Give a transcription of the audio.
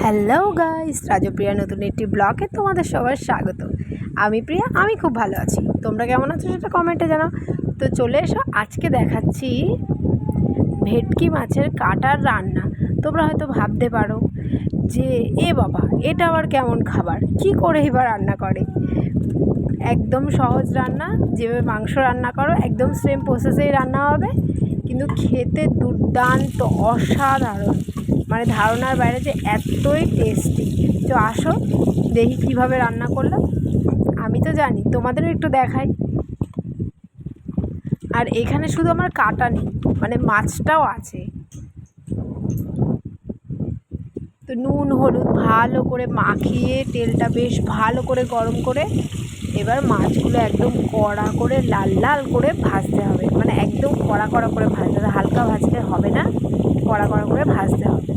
Hello guys, রাজপ্রিয়া নতুন একটি ব্লগে তোমাদের সবার স্বাগত। আমি প্রিয়া, আমি খুব ভালো আছি। তোমরা কেমন আছো সেটা কমেন্টে জানাও। তো চলে এসো, আজকে দেখাচ্ছি ভেটকি মাছের কাটার রান্না। তোমরা হয়তো ভাবতে পারো যে এ বাবা, এটা আবার কেমন খাবার, কি করে এবার রান্না করে। একদম সহজ রান্না, যেভাবে মাংস রান্না করো একদম সেম প্রসেসেই রান্না হবে, কিন্তু খেতে দুর্দান্ত অসাধারণ, মানে ধারণার বাইরে, যে এতই টেস্টি। তো আসো দেখি কিভাবে রান্না করলাম। আমি তো জানি, তোমাদেরও একটু দেখাই। আর এখানে শুধু আমার কাটা নেই, মানে মাছটাও আছে। তো নুন হলুদ ভালো করে মাখিয়ে তেলটা বেশ ভালো করে গরম করে এবার মাছগুলো একদম কড়া করে লাল লাল করে ভাজতে হবে, মানে একদম কড়া কড়া করে ভাজতে হবে, হালকা ভাজলে হবে না, কড়া কড়া করে ভাজতে হবে।